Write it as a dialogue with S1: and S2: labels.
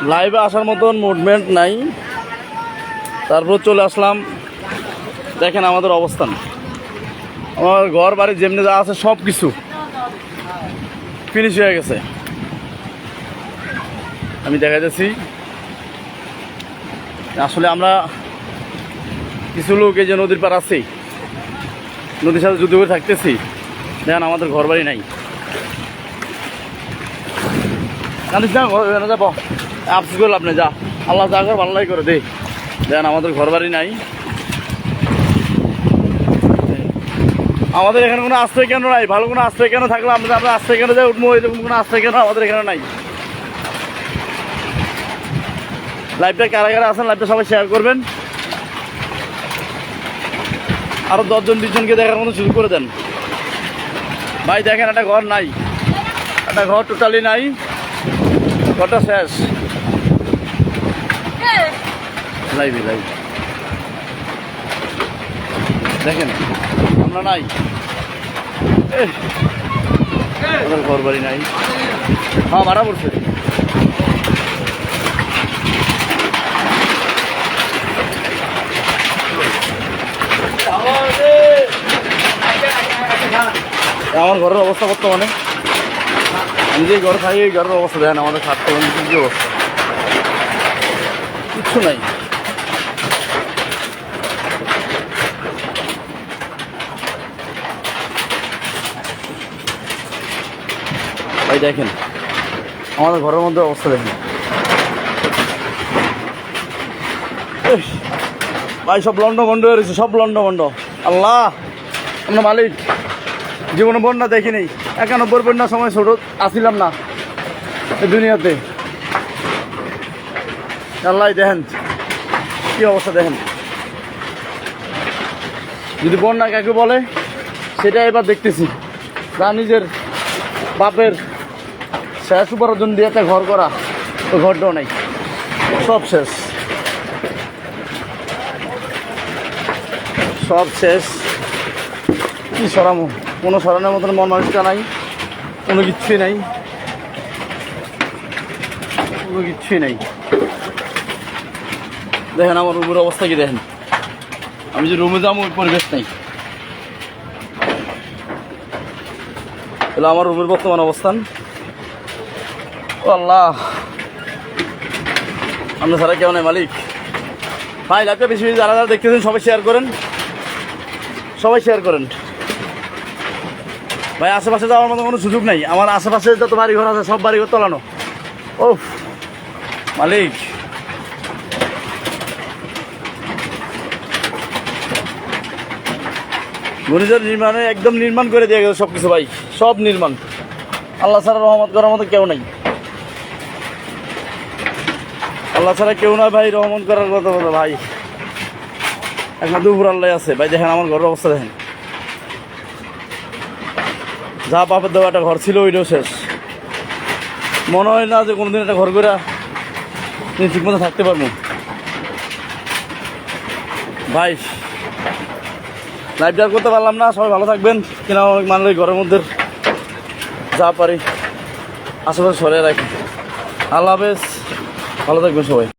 S1: লাইভে আসার মতন মুভমেন্ট নাই, তারপর চলে আসলাম। দেখেন আমাদের অবস্থান, আমার ঘর বাড়ি যেমনি যা আছে সব কিছু ফিনিশ হয়ে গেছে। আমি দেখাইতেছি, আসলে আমরা কিছু লোক এই যে নদীর পার আছি, নদীর সাথে যুদ্ধ করে থাকতেছি। দেখেন আমাদের ঘর বাড়ি নাই। জানিস না যাবো আফসোস করল আপনি, যা আল্লাহ যা করে ভালোই করে দে। দেখেন আমাদের ঘর বাড়ি নাই। আমাদের এখানে কোনো আশ্রয় কেন নাই, ভালো কোনো আশ্রয় কেন থাকলে আমরা আশ্রয় কেন যাই উঠবো, এরকম কোনো আশ্রয় কেন আমাদের এখানে নাই। লাইভটা কারা কারা আছেন লাইভটা সবাই শেয়ার করবেন, আরো 10 জন 20 জনকে দেখার মতো শুরু করে দেন। ভাই দেখেন একটা ঘর নাই, একটা ঘর টোটালি নাই, ঘরটা শেষ। লাইভ দেখেন আমরা নাই, আমাদের ঘর বাড়ি নাই। হ্যাঁ ভাড়া পড়ছে। আমার ঘরের অবস্থা বর্তমানে, আমি যে ঘর খাই এই ঘরের অবস্থা দেখেন, আমাদের খাট কি অবস্থা, কিচ্ছু নাই। ভাই দেখেন আমাদের ঘরের মধ্যে অবস্থা দেখেন ভাই, সব লন্ড বন্ড হয়ে রয়েছে, সব লন্ড বন্ড। আল্লাহ আমরা মালিক, জীবনে বন্যা দেখিনি। 91 বন্যার সময় ছোট আসিলাম না এই দুনিয়াতে। আল্লাহ দেখেন কি অবস্থা দেখেন। যদি বন্যা কাকে বলে সেটা এবার দেখতেছি, তা নিজের বাপের শেষ উপার্জন দিয়ে একটা ঘর করা, তো ঘরটাও নাই, সব শেষ, সব শেষ। কি সরামো, কোনো সরানোর মতন মন মানুষটা নাই, কোনো কিচ্ছুই নাই, কোনো কিচ্ছুই নাই। দেখেন আমার রুমের অবস্থা কি দেখেন, আমি যে রুমে যাবো ওই পরিবেশ নেই। তাহলে আমার রুমের বর্তমান অবস্থান। ও আল্লাহ, আমরা ছাড়া কেউ নাই মালিক। ভাই লাইভটা বেশি বেশি যারা যারা দেখতেছেন সবাই শেয়ার করেন, সবাই শেয়ার করেন। ভাই আশেপাশে যাওয়ার মতো কোনো সুযোগ নাই, আমার আশেপাশে যত বাড়িঘর আছে সব বাড়িঘর তলানো। ও মালিক, ঘূর্ণিঝড় নির্মাণে একদম নির্মাণ করে দিয়ে গেছে সব কিছু ভাই, সব নির্মাণ। আল্লাহ ছাড়া রহমত করার মতো কেউ নাই, আল্লাহ ছাড়া কেউ নয় ভাই রহমত করার কথা বলো ভাই, একমাত্র উপর আল্লাহ আছে। ভাই দেখেন আমার ঘরের অবস্থা দেখেন, যা বাপের দেওয়া একটা ঘর ছিল ওইটাও শেষ। মনে হয় না যে কোনোদিন একটা ঘর করে ঠিক মতো থাকতে পারবো। ভাই লাইভ ডার করতে পারলাম না, সবাই ভালো থাকবেন। কিনা অনেক মানুষ ঘরের মধ্যে যা পারি আশেপাশে সরিয়ে রাখি। আল্লাহ হাফেজ, ভালো থাকবেন সবাই।